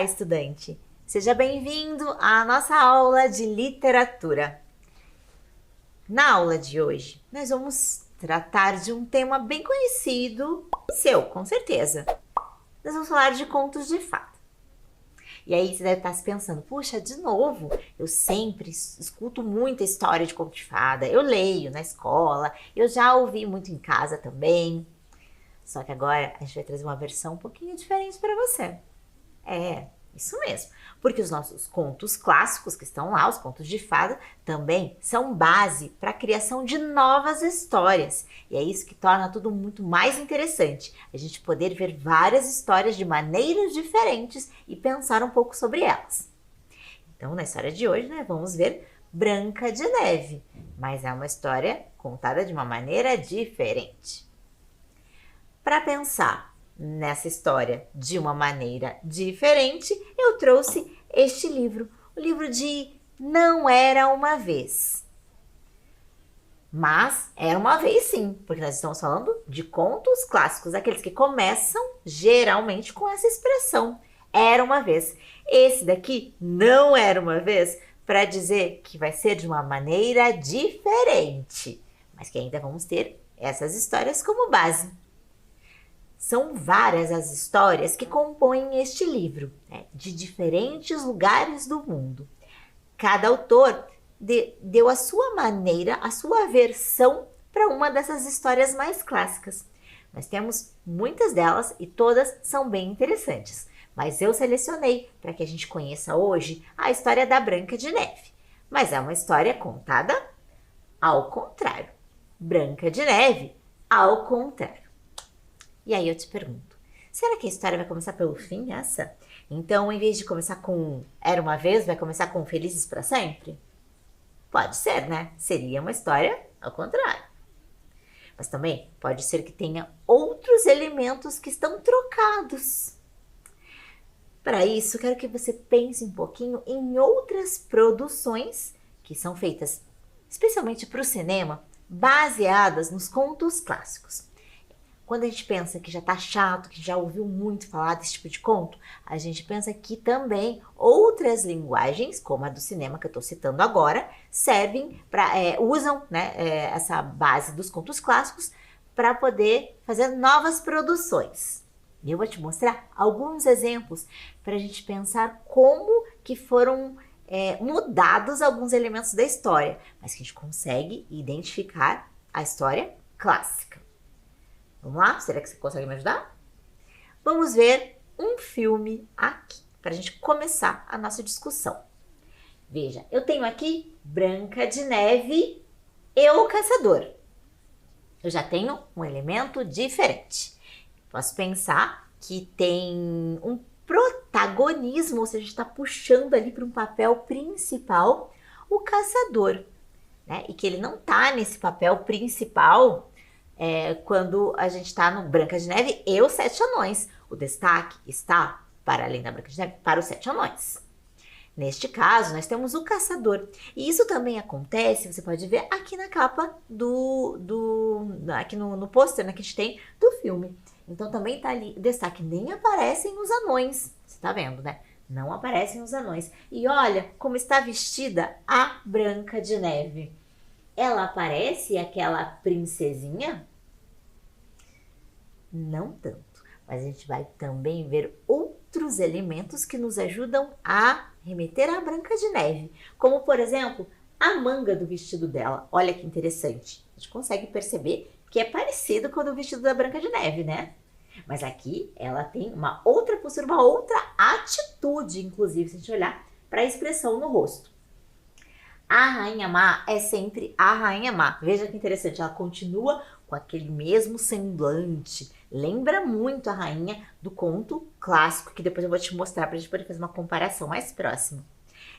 Olá, estudante! Seja bem-vindo à nossa aula de literatura. Na aula de hoje, nós vamos tratar de um tema bem conhecido, seu, com certeza. Nós vamos falar de contos de fada. E aí você deve estar se pensando, puxa, de novo, eu sempre escuto muita história de conto de fada, eu leio na escola, eu já ouvi muito em casa também. Só que agora a gente vai trazer uma versão um pouquinho diferente para você. É, isso mesmo. Porque os nossos contos clássicos que estão lá, os contos de fada, também são base para a criação de novas histórias. E é isso que torna tudo muito mais interessante. A gente poder ver várias histórias de maneiras diferentes e pensar um pouco sobre elas. Então, na história de hoje, né, vamos ver Branca de Neve. Mas é uma história contada de uma maneira diferente. Para pensar nessa história de uma maneira diferente, eu trouxe este livro, o livro de Não Era Uma Vez. Mas era uma vez sim, porque nós estamos falando de contos clássicos, aqueles que começam geralmente com essa expressão, era uma vez. Esse daqui não era uma vez, para dizer que vai ser de uma maneira diferente, mas que ainda vamos ter essas histórias como base. São várias as histórias que compõem este livro, né, de diferentes lugares do mundo. Cada autor deu a sua maneira, a sua versão para uma dessas histórias mais clássicas. Nós temos muitas delas e todas são bem interessantes, mas eu selecionei para que a gente conheça hoje a história da Branca de Neve. Mas é uma história contada ao contrário. Branca de Neve ao contrário. E aí eu te pergunto, será que a história vai começar pelo fim, essa? Então, em vez de começar com Era uma Vez, vai começar com Felizes para Sempre? Pode ser, né? Seria uma história ao contrário. Mas também pode ser que tenha outros elementos que estão trocados. Para isso, quero que você pense um pouquinho em outras produções que são feitas especialmente para o cinema, baseadas nos contos clássicos. Quando a gente pensa que já tá chato, que já ouviu muito falar desse tipo de conto, a gente pensa que também outras linguagens, como a do cinema que eu estou citando agora, servem para usam, né, essa base dos contos clássicos para poder fazer novas produções. E eu vou te mostrar alguns exemplos para a gente pensar como que foram mudados alguns elementos da história, mas que a gente consegue identificar a história clássica. Vamos lá? Será que você consegue me ajudar? Vamos ver um filme aqui, para a gente começar a nossa discussão. Veja, eu tenho aqui Branca de Neve e o Caçador. Eu já tenho um elemento diferente. Posso pensar que tem um protagonismo, ou seja, está puxando ali para um papel principal o caçador, né? E que ele não está nesse papel principal quando a gente está no Branca de Neve e os Sete Anões. O destaque está, para além da Branca de Neve, para os Sete Anões. Neste caso, nós temos o caçador. E isso também acontece, você pode ver aqui na capa aqui no pôster, né, que a gente tem do filme. Então também está ali o destaque, nem aparecem os anões. Você está vendo, né? Não aparecem os anões. E olha como está vestida a Branca de Neve. Ela parece aquela princesinha? Não tanto, mas a gente vai também ver outros elementos que nos ajudam a remeter à Branca de Neve, como por exemplo, a manga do vestido dela. Olha que interessante, a gente consegue perceber que é parecido com o do vestido da Branca de Neve, né? Mas aqui ela tem uma outra postura, uma outra atitude, inclusive, se a gente olhar para a expressão no rosto. A Rainha Má é sempre a Rainha Má. Veja que interessante, ela continua com aquele mesmo semblante. Lembra muito a rainha do conto clássico, que depois eu vou te mostrar para a gente poder fazer uma comparação mais próxima.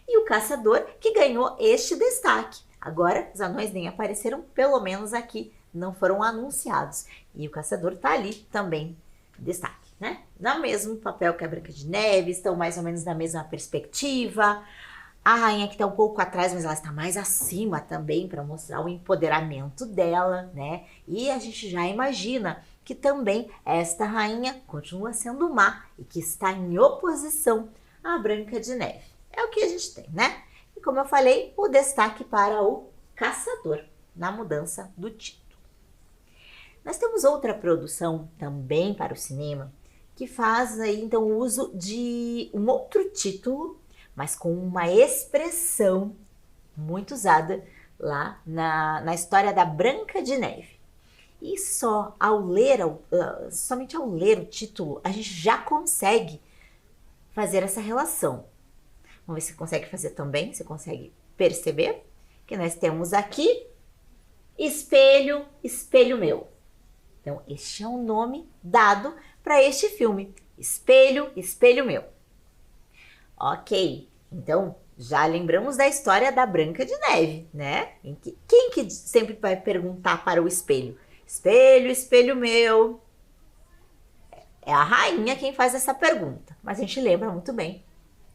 E o caçador que ganhou este destaque. Agora, os anões nem apareceram, pelo menos aqui, não foram anunciados. E o caçador está ali também, destaque, né? No mesmo papel que a Branca de Neve, estão mais ou menos na mesma perspectiva. A rainha que está um pouco atrás, mas ela está mais acima também para mostrar o empoderamento dela, né? E a gente já imagina que também esta rainha continua sendo má e que está em oposição a Branca de Neve. É o que a gente tem, né? E como eu falei, o destaque para o Caçador, na mudança do título. Nós temos outra produção também para o cinema que faz aí então uso de um outro título, mas com uma expressão muito usada lá na história da Branca de Neve. E somente ao ler o título, a gente já consegue fazer essa relação. Vamos ver se consegue fazer também, se consegue perceber que nós temos aqui Espelho, Espelho Meu. Então, este é o nome dado para este filme, Espelho, Espelho Meu. Ok, então já lembramos da história da Branca de Neve, né? Quem que sempre vai perguntar para o espelho? Espelho, espelho meu. É a rainha quem faz essa pergunta, mas a gente lembra muito bem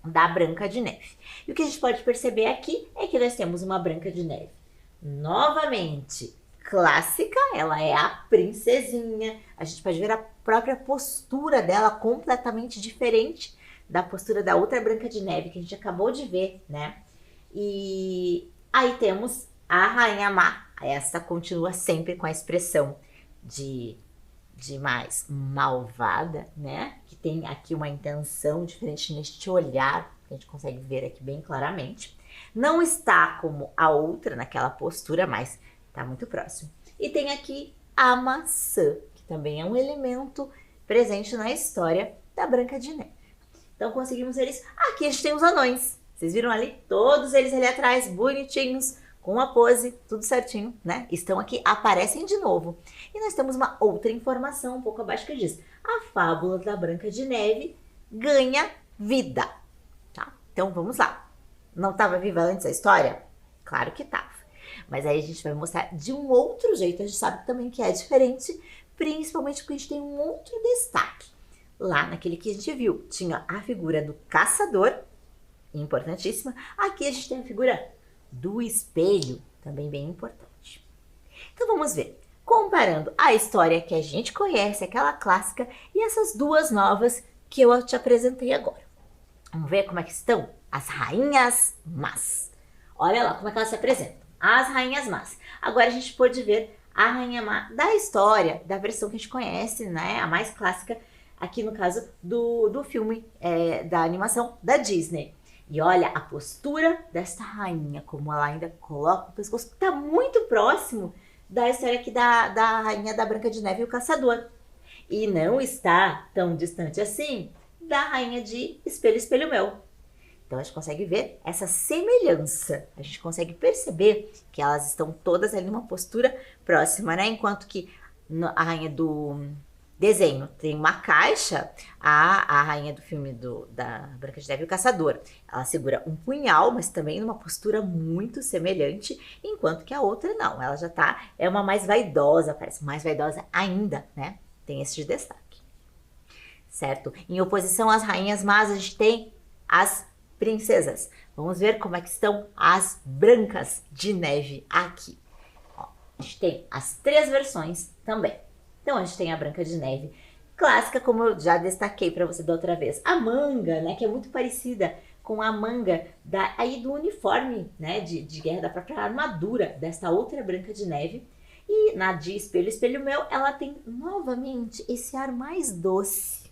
da Branca de Neve. E o que a gente pode perceber aqui é que nós temos uma Branca de Neve novamente clássica, ela é a princesinha. A gente pode ver a própria postura dela completamente diferente da postura da outra Branca de Neve que a gente acabou de ver, né? E aí temos a Rainha Má. Essa continua sempre com a expressão de mais malvada, né? Que tem aqui uma intenção diferente neste olhar, que a gente consegue ver aqui bem claramente. Não está como a outra naquela postura, mas está muito próximo. E tem aqui a maçã, que também é um elemento presente na história da Branca de Neve. Então conseguimos ver isso. Aqui a gente tem os anões. Vocês viram ali? Todos eles ali atrás, bonitinhos, com a pose, tudo certinho, né? Estão aqui, aparecem de novo. E nós temos uma outra informação um pouco abaixo que diz: a fábula da Branca de Neve ganha vida. Tá? Então vamos lá. Não estava viva antes a história? Claro que estava. Mas aí a gente vai mostrar de um outro jeito. A gente sabe também que é diferente, principalmente porque a gente tem um outro destaque. Lá naquele que a gente viu, tinha a figura do caçador, importantíssima. Aqui a gente tem a figura do espelho, também bem importante. Então vamos ver, comparando a história que a gente conhece, aquela clássica, e essas duas novas que eu te apresentei agora. Vamos ver como é que estão as rainhas más. Olha lá como é que elas se apresentam, as rainhas más. Agora a gente pode ver a rainha má da história, da versão que a gente conhece, né, a mais clássica, aqui no caso do filme, da animação da Disney. E olha a postura desta rainha, como ela ainda coloca o pescoço, que está muito próximo da história aqui da rainha da Branca de Neve e o Caçador. E não está tão distante assim da rainha de Espelho, Espelho Meu. Então a gente consegue ver essa semelhança, a gente consegue perceber que elas estão todas ali numa postura próxima, né? Enquanto que a rainha do desenho tem uma caixa, a rainha do filme da Branca de Neve e o Caçador, ela segura um punhal, mas também numa postura muito semelhante, enquanto que a outra não, ela já é uma mais vaidosa, parece mais vaidosa ainda, né? Tem esse destaque, certo? Em oposição às rainhas más, a gente tem as princesas. Vamos ver como é que estão as Brancas de Neve aqui. Ó, a gente tem as 3 versões também. Então, a gente tem a Branca de Neve clássica, como eu já destaquei para você da outra vez. A manga, né, que é muito parecida com a manga do uniforme, né, de guerra, da própria armadura desta outra Branca de Neve. E na de Espelho, Espelho Meu, ela tem novamente esse ar mais doce.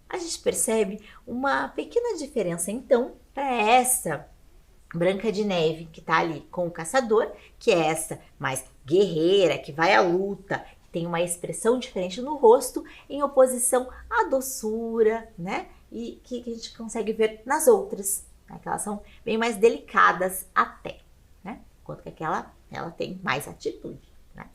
A gente percebe uma pequena diferença, então, para essa Branca de Neve, que está ali com o Caçador, que é essa mais guerreira, que vai à luta, tem uma expressão diferente no rosto, em oposição à doçura, né? E que a gente consegue ver nas outras, né? Que elas são bem mais delicadas até, né? Enquanto que aquela, ela tem mais atitude, né?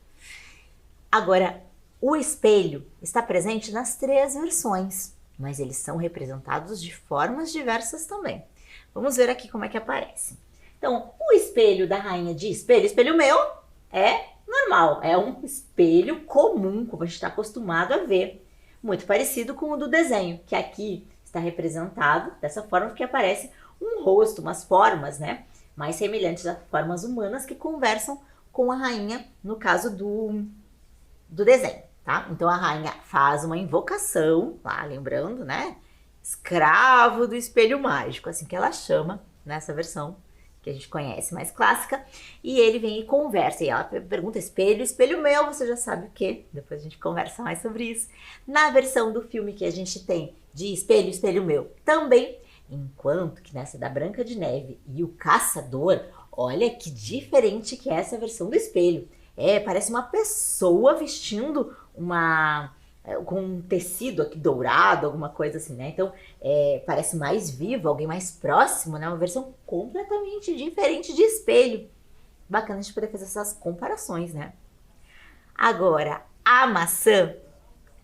Agora, o espelho está presente nas 3 versões, mas eles são representados de formas diversas também. Vamos ver aqui como é que aparece. Então, o espelho da rainha de Espelho, Espelho Meu, é normal, é um espelho comum, como a gente está acostumado a ver, muito parecido com o do desenho, que aqui está representado dessa forma porque aparece um rosto, umas formas, né, mais semelhantes a formas humanas que conversam com a rainha, no caso do desenho, tá? Então a rainha faz uma invocação, lá lembrando, né, escravo do espelho mágico, assim que ela chama nessa versão que a gente conhece mais clássica, e ele vem e conversa, e ela pergunta: espelho, espelho meu, você já sabe o quê? Depois a gente conversa mais sobre isso. Na versão do filme que a gente tem de espelho, espelho meu, também, enquanto que nessa da Branca de Neve e o Caçador, olha que diferente que é essa versão do espelho. Parece uma pessoa vestindo com um tecido aqui dourado, alguma coisa assim, né? Então, parece mais vivo, alguém mais próximo, né? Uma versão completamente diferente de espelho. Bacana a gente poder fazer essas comparações, né? Agora, a maçã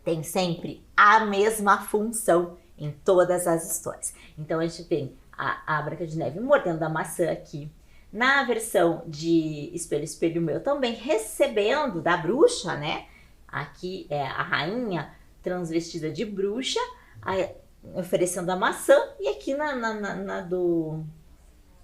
tem sempre a mesma função em todas as histórias. Então, a gente tem a Branca de Neve mordendo a maçã aqui. Na versão de Espelho, Espelho Meu, também recebendo da bruxa, né? Aqui é a rainha transvestida de bruxa, oferecendo a maçã, e aqui na do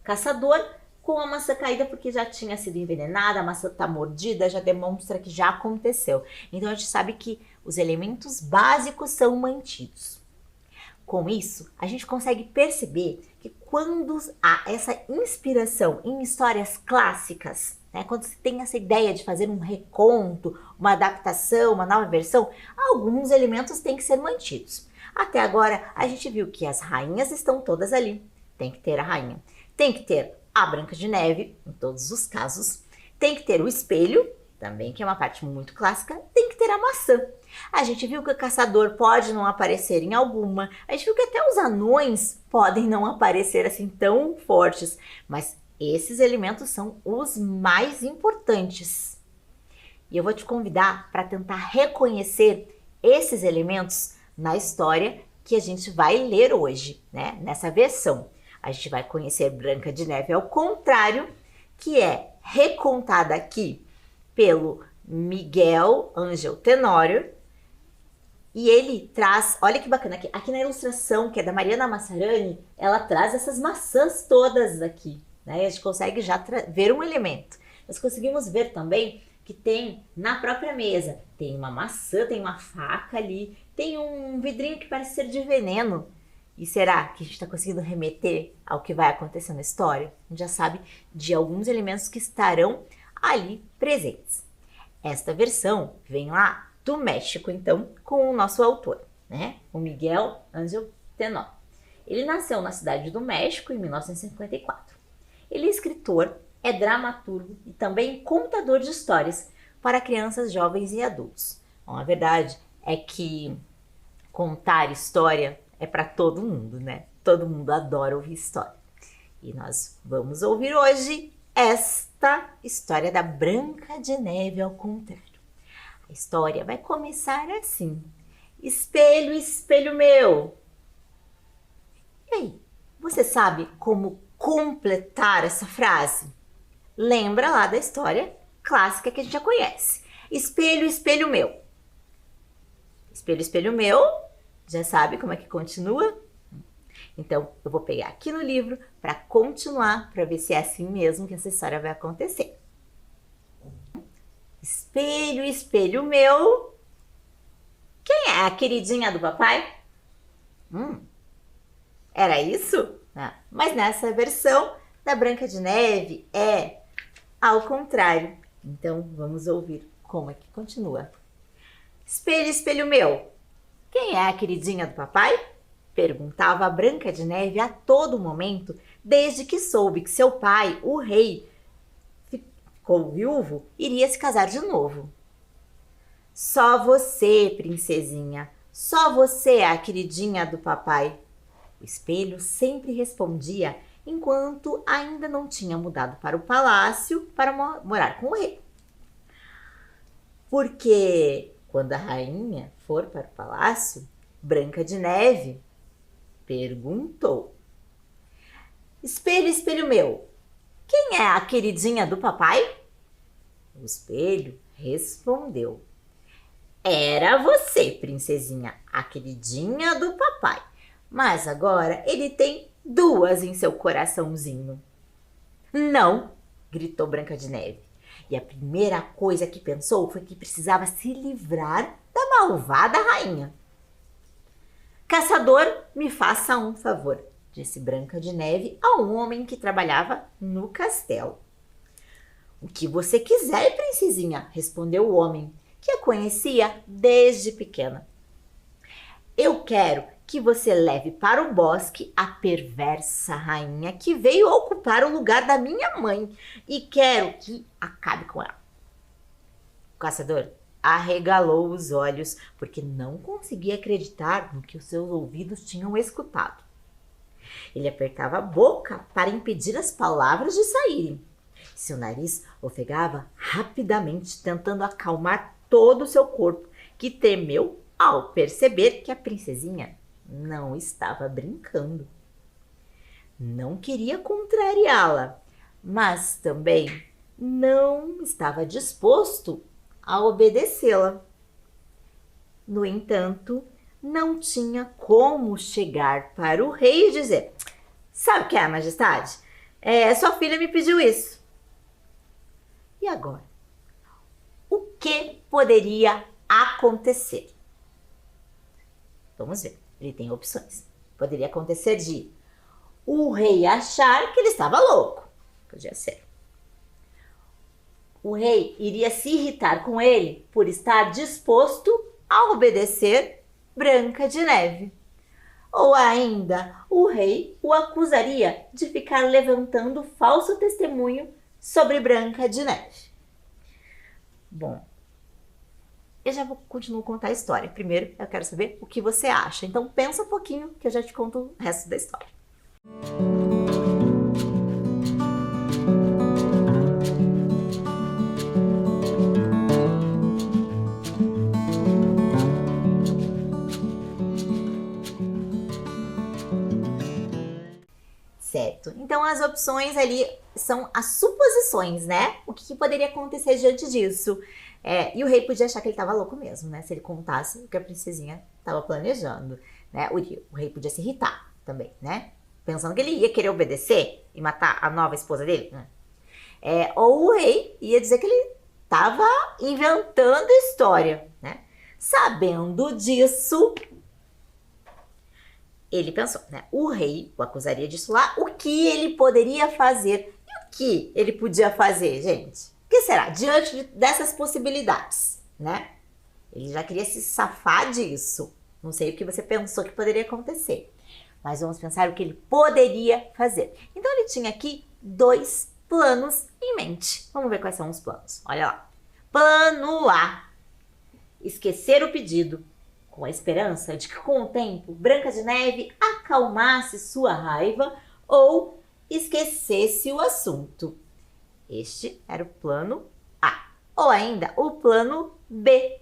caçador, com a maçã caída porque já tinha sido envenenada, a maçã está mordida, já demonstra que já aconteceu. Então a gente sabe que os elementos básicos são mantidos. Com isso, a gente consegue perceber que quando há essa inspiração em histórias clássicas, né, quando se tem essa ideia de fazer um reconto, uma adaptação, uma nova versão, alguns elementos têm que ser mantidos. Até agora, a gente viu que as rainhas estão todas ali. Tem que ter a rainha. Tem que ter a Branca de Neve, em todos os casos. Tem que ter o espelho, também, que é uma parte muito clássica. Tem que ter a maçã. A gente viu que o caçador pode não aparecer em alguma. A gente viu que até os anões podem não aparecer assim tão fortes. Mas esses elementos são os mais importantes. E eu vou te convidar para tentar reconhecer esses elementos na história que a gente vai ler hoje, né? Nessa versão. A gente vai conhecer Branca de Neve ao contrário, que é recontada aqui pelo Miguel Ângelo Tenório. E ele traz, olha que bacana, aqui na ilustração, que é da Mariana Massarani, ela traz essas maçãs todas aqui, né? E a gente consegue já ver um elemento. Nós conseguimos ver também que tem na própria mesa, tem uma maçã, tem uma faca ali, tem um vidrinho que parece ser de veneno. E será que a gente está conseguindo remeter ao que vai acontecer na história? A gente já sabe de alguns elementos que estarão ali presentes. Esta versão vem lá do México, então, com o nosso autor, né? O Miguel Ângelo Tenório. Ele nasceu na cidade do México em 1954. Ele é escritor, é dramaturgo e também contador de histórias para crianças, jovens e adultos. Bom, a verdade é que contar história é para todo mundo, né? Todo mundo adora ouvir história. E nós vamos ouvir hoje esta história da Branca de Neve ao contrário. A história vai começar assim: espelho, espelho meu. E aí, você sabe como completar essa frase? Lembra lá da história clássica que a gente já conhece. Espelho, espelho meu. Espelho, espelho meu. Já sabe como é que continua? Então, eu vou pegar aqui no livro para continuar, para ver se é assim mesmo que essa história vai acontecer. Espelho, espelho meu. Quem é a queridinha do papai? Era isso? Mas nessa versão da Branca de Neve é ao contrário. Então, vamos ouvir como é que continua. Espelho, espelho meu. Quem é a queridinha do papai? Perguntava a Branca de Neve a todo momento, desde que soube que seu pai, o rei, ficou viúvo, iria se casar de novo. Só você, princesinha, só você é a queridinha do papai. O espelho sempre respondia enquanto ainda não tinha mudado para o palácio para morar com o rei. Porque quando a rainha for para o palácio, Branca de Neve perguntou: espelho, espelho meu, quem é a queridinha do papai? O espelho respondeu: era você, princesinha, a queridinha do papai. Mas agora ele tem duas em seu coraçãozinho. Não, gritou Branca de Neve. E a primeira coisa que pensou foi que precisava se livrar da malvada rainha. Caçador, me faça um favor, disse Branca de Neve a um homem que trabalhava no castelo. O que você quiser, princesinha, respondeu o homem, que a conhecia desde pequena. Eu quero que você leve para o bosque a perversa rainha que veio ocupar o lugar da minha mãe e quero que acabe com ela. O caçador arregalou os olhos porque não conseguia acreditar no que os seus ouvidos tinham escutado. Ele apertava a boca para impedir as palavras de saírem. Seu nariz ofegava rapidamente, tentando acalmar todo o seu corpo, que tremeu ao perceber que a princesinha não estava brincando. Não queria contrariá-la, mas também não estava disposto a obedecê-la. No entanto, não tinha como chegar para o rei e dizer: sabe o que é, majestade? Sua filha me pediu isso. E agora? O que poderia acontecer? Vamos ver. Ele tem opções. Poderia acontecer de o rei achar que ele estava louco. Podia ser. O rei iria se irritar com ele por estar disposto a obedecer Branca de Neve. Ou ainda, o rei o acusaria de ficar levantando falso testemunho sobre Branca de Neve. Bom, eu já continuo a contar a história. Primeiro, eu quero saber o que você acha. Então, pensa um pouquinho que eu já te conto o resto da história. Certo. Então, as opções ali são as suposições, né? O que poderia acontecer diante disso? E o rei podia achar que ele estava louco mesmo, né? Se ele contasse o que a princesinha estava planejando, né? O rei podia se irritar também, né? Pensando que ele ia querer obedecer e matar a nova esposa dele. Né? Ou o rei ia dizer que ele estava inventando história, né? Sabendo disso, ele pensou, né? O rei o acusaria disso lá. O que ele poderia fazer? E o que ele podia fazer, gente? O que será? Diante dessas possibilidades, né? Ele já queria se safar disso. Não sei o que você pensou que poderia acontecer. Mas vamos pensar o que ele poderia fazer. Então, ele tinha aqui 2 planos em mente. Vamos ver quais são os planos. Olha lá. Plano A. Esquecer o pedido, com a esperança de que com o tempo Branca de Neve acalmasse sua raiva ou esquecesse o assunto. Este era o plano A. Ou ainda o plano B.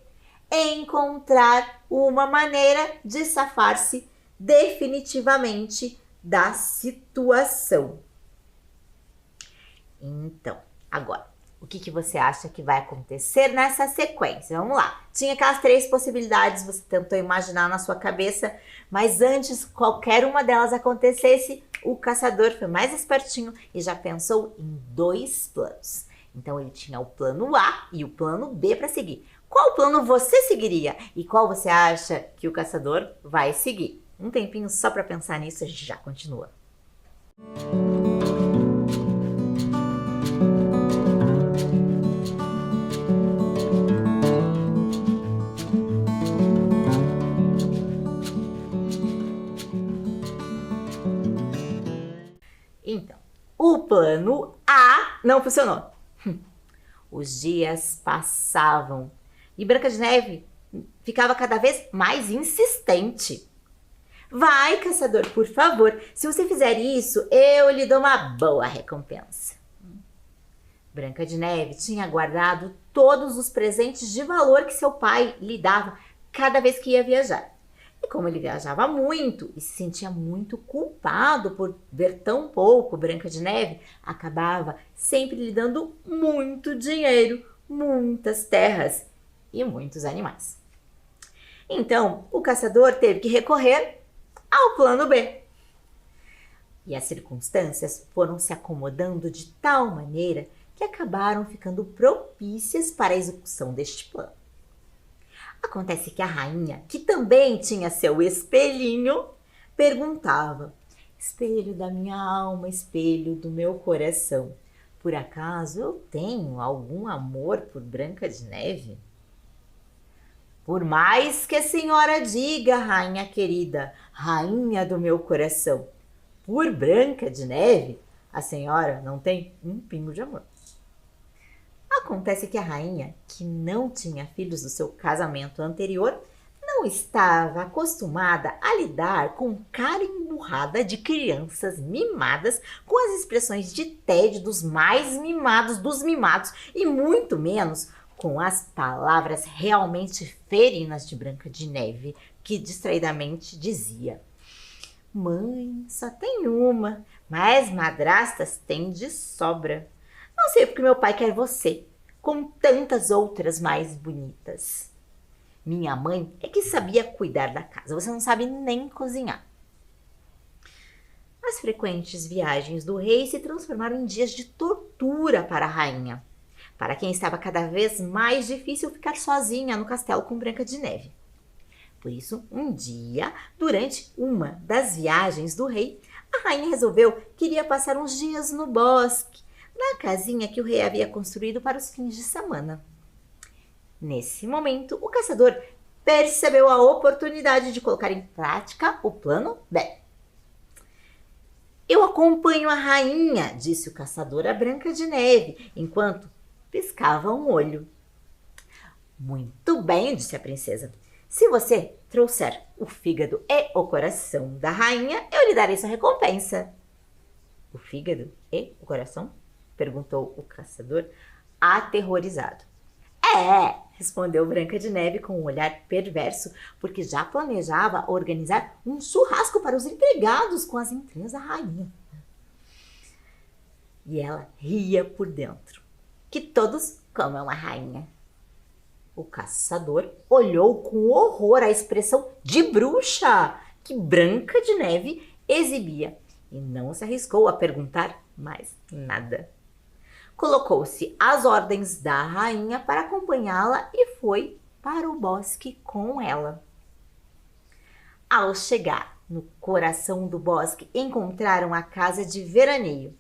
Encontrar uma maneira de safar-se definitivamente da situação. Então, agora, o que você acha que vai acontecer nessa sequência? Vamos lá. Tinha aquelas 3 possibilidades, você tentou imaginar na sua cabeça, mas antes qualquer uma delas acontecesse, o caçador foi mais espertinho e já pensou em 2 planos. Então, ele tinha o plano A e o plano B para seguir. Qual plano você seguiria? E qual você acha que o caçador vai seguir? Um tempinho só para pensar nisso, a gente já continua. Então, o plano A não funcionou. Os dias passavam e Branca de Neve ficava cada vez mais insistente. Vai, caçador, por favor. Se você fizer isso, eu lhe dou uma boa recompensa. Branca de Neve tinha guardado todos os presentes de valor que seu pai lhe dava cada vez que ia viajar. E como ele viajava muito e se sentia muito culpado por ver tão pouco Branca de Neve, acabava sempre lhe dando muito dinheiro, muitas terras e muitos animais. Então, o caçador teve que recorrer ao plano B. E as circunstâncias foram se acomodando de tal maneira que acabaram ficando propícias para a execução deste plano. Acontece que a rainha, que também tinha seu espelhinho, perguntava: espelho da minha alma, espelho do meu coração, por acaso eu tenho algum amor por Branca de Neve? Por mais que a senhora diga, rainha querida, rainha do meu coração, por Branca de Neve, a senhora não tem um pingo de amor. Acontece que a rainha, que não tinha filhos do seu casamento anterior, não estava acostumada a lidar com cara emburrada de crianças mimadas com as expressões de tédio dos mais mimados dos mimados e muito menos com as palavras realmente ferinas de Branca de Neve, que distraidamente dizia: mãe, só tem uma, mas madrastas tem de sobra. Não sei porque meu pai quer você, como tantas outras mais bonitas. Minha mãe é que sabia cuidar da casa, você não sabe nem cozinhar. As frequentes viagens do rei se transformaram em dias de tortura para a rainha, para quem estava cada vez mais difícil ficar sozinha no castelo com Branca de Neve. Por isso, um dia, durante uma das viagens do rei, a rainha resolveu que iria passar uns dias no bosque, na casinha que o rei havia construído para os fins de semana. Nesse momento, o caçador percebeu a oportunidade de colocar em prática o plano B. Eu acompanho a rainha, disse o caçador a Branca de Neve, enquanto piscava um olho. Muito bem, disse a princesa. Se você trouxer o fígado e o coração da rainha, eu lhe darei sua recompensa. O fígado e o coração? Perguntou o caçador, aterrorizado. Respondeu Branca de Neve com um olhar perverso, porque já planejava organizar um churrasco para os empregados com as entranhas da rainha. E ela ria por dentro. Que todos comam a rainha. O caçador olhou com horror a expressão de bruxa que Branca de Neve exibia e não se arriscou a perguntar mais nada. Colocou-se às ordens da rainha para acompanhá-la e foi para o bosque com ela. Ao chegar no coração do bosque, encontraram a casa de veraneio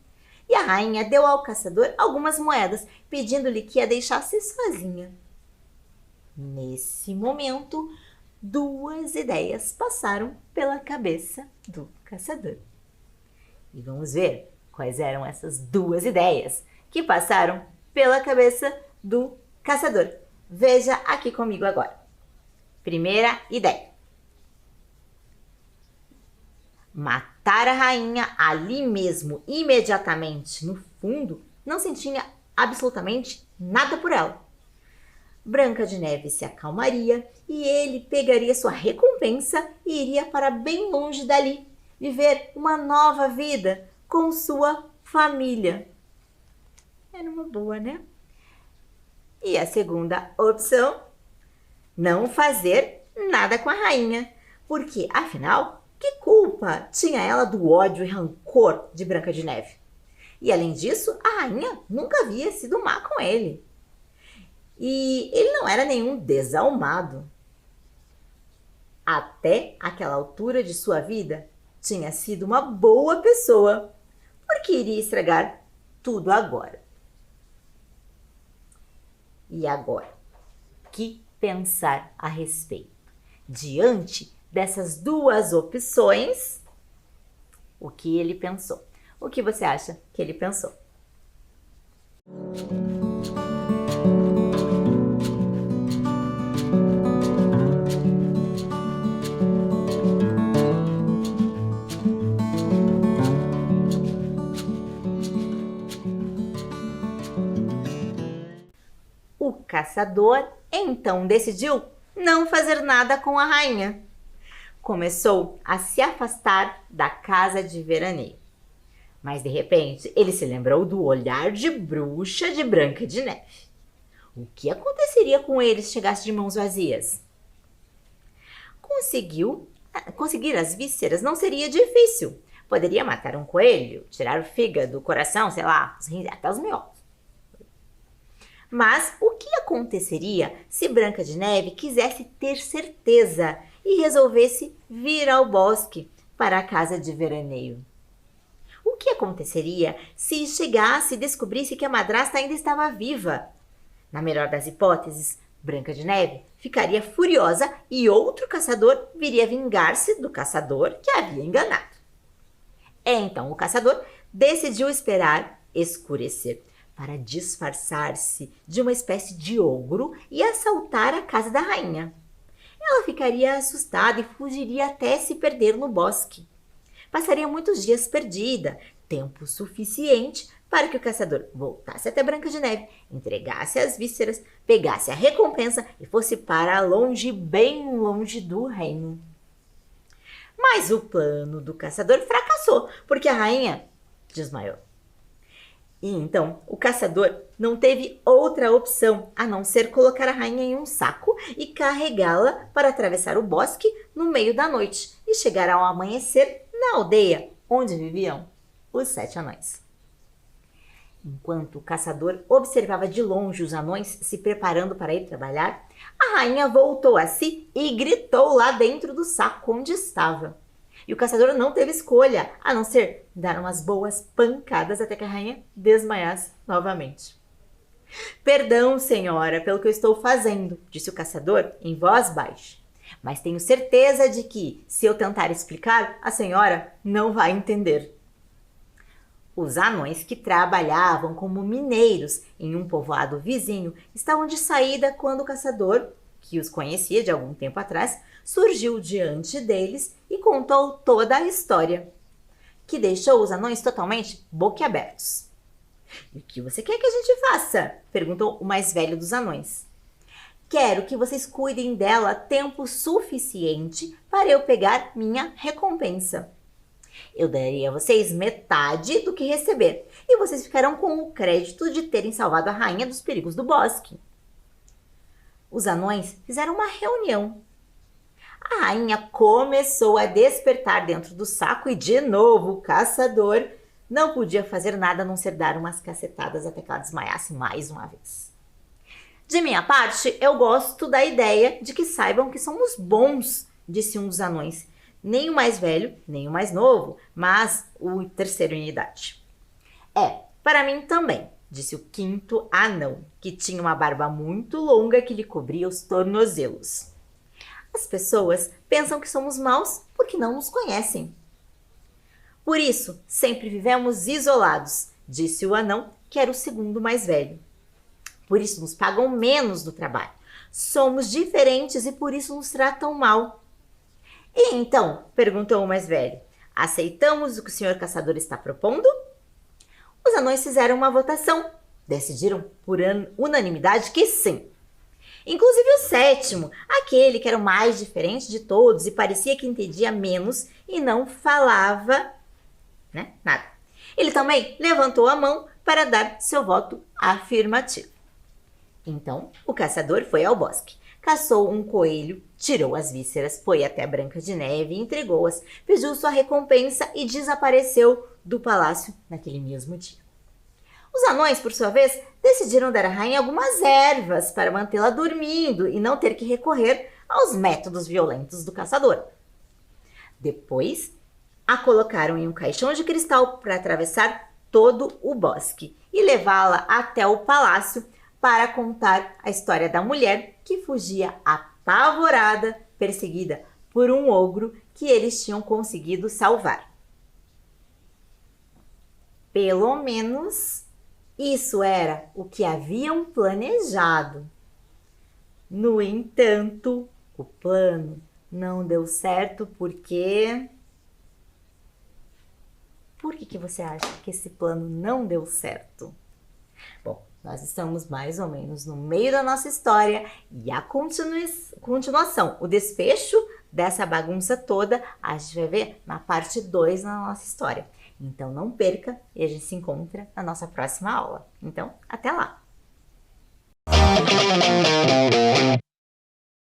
e a rainha deu ao caçador algumas moedas, pedindo-lhe que a deixasse sozinha. Nesse momento, duas ideias passaram pela cabeça do caçador. E vamos ver quais eram essas duas ideias que passaram pela cabeça do caçador. Veja aqui comigo agora. Primeira ideia: matar a rainha ali mesmo, imediatamente. No fundo, não sentia absolutamente nada por ela. Branca de Neve se acalmaria e ele pegaria sua recompensa e iria para bem longe dali, viver uma nova vida com sua família. Era uma boa, né? E a segunda opção: não fazer nada com a rainha, porque, afinal, que culpa tinha ela do ódio e rancor de Branca de Neve? E, além disso, a rainha nunca havia sido má com ele. E ele não era nenhum desalmado. Até aquela altura de sua vida, tinha sido uma boa pessoa. Por que iria estragar tudo agora? E agora, o que pensar a respeito? Diante dessas duas opções, o que ele pensou? O que você acha que ele pensou? O caçador então decidiu não fazer nada com a rainha. Começou a se afastar da casa de veraneio. Mas de repente ele se lembrou do olhar de bruxa de Branca de Neve. O que aconteceria com ele se chegasse de mãos vazias? Conseguir as vísceras não seria difícil. Poderia matar um coelho, tirar o fígado, o coração, sei lá, os rins, até os miolos. Mas o que aconteceria se Branca de Neve quisesse ter certeza e resolvesse vir ao bosque para a casa de veraneio? O que aconteceria se chegasse e descobrisse que a madrasta ainda estava viva? Na melhor das hipóteses, Branca de Neve ficaria furiosa e outro caçador viria vingar-se do caçador que a havia enganado. Então o caçador decidiu esperar escurecer para disfarçar-se de uma espécie de ogro e assaltar a casa da rainha. Ela ficaria assustada e fugiria até se perder no bosque. Passaria muitos dias perdida, tempo suficiente para que o caçador voltasse até Branca de Neve, entregasse as vísceras, pegasse a recompensa e fosse para longe, bem longe do reino. Mas o plano do caçador fracassou, porque a rainha desmaiou. E então o caçador não teve outra opção a não ser colocar a rainha em um saco e carregá-la para atravessar o bosque no meio da noite e chegar ao amanhecer na aldeia onde viviam os 7 anões. Enquanto o caçador observava de longe os anões se preparando para ir trabalhar, a rainha voltou a si e gritou lá dentro do saco onde estava. E o caçador não teve escolha, a não ser dar umas boas pancadas até que a rainha desmaiasse novamente. Perdão, senhora, pelo que eu estou fazendo, disse o caçador em voz baixa. Mas tenho certeza de que, se eu tentar explicar, a senhora não vai entender. Os anões que trabalhavam como mineiros em um povoado vizinho estavam de saída quando o caçador, que os conhecia de algum tempo atrás, surgiu diante deles e contou toda a história, que deixou os anões totalmente boquiabertos. E o que você quer que a gente faça? Perguntou o mais velho dos anões. Quero que vocês cuidem dela tempo suficiente para eu pegar minha recompensa. Eu daria a vocês metade do que receber e vocês ficarão com o crédito de terem salvado a rainha dos perigos do bosque. Os anões fizeram uma reunião. A rainha começou a despertar dentro do saco e, de novo, o caçador não podia fazer nada a não ser dar umas cacetadas até que ela desmaiasse mais uma vez. De minha parte, eu gosto da ideia de que saibam que somos bons, disse um dos anões. Nem o mais velho, nem o mais novo, mas o terceiro em idade. Para mim também, disse o quinto anão, que tinha uma barba muito longa que lhe cobria os tornozelos. As pessoas pensam que somos maus porque não nos conhecem. Por isso, sempre vivemos isolados, disse o anão, que era o segundo mais velho. Por isso nos pagam menos no trabalho. Somos diferentes e por isso nos tratam mal. E então, perguntou o mais velho, aceitamos o que o senhor caçador está propondo? Os anões fizeram uma votação. Decidiram por unanimidade que sim. Inclusive o sétimo, aquele que era o mais diferente de todos e parecia que entendia menos e não falava, nada. Ele também levantou a mão para dar seu voto afirmativo. Então, o caçador foi ao bosque. Caçou um coelho, tirou as vísceras, foi até a Branca de Neve e entregou-as, pediu sua recompensa e desapareceu do palácio naquele mesmo dia. Os anões, por sua vez, decidiram dar à rainha algumas ervas para mantê-la dormindo e não ter que recorrer aos métodos violentos do caçador. Depois, a colocaram em um caixão de cristal para atravessar todo o bosque e levá-la até o palácio para contar a história da mulher que fugia apavorada, perseguida por um ogro que eles tinham conseguido salvar. Pelo menos isso era o que haviam planejado. No entanto, o plano não deu certo porque... Por que você acha que esse plano não deu certo? Bom, nós estamos mais ou menos no meio da nossa história e a continuação, o desfecho dessa bagunça toda, a gente vai ver na parte 2 da nossa história. Então não perca e a gente se encontra na nossa próxima aula. Então, até lá!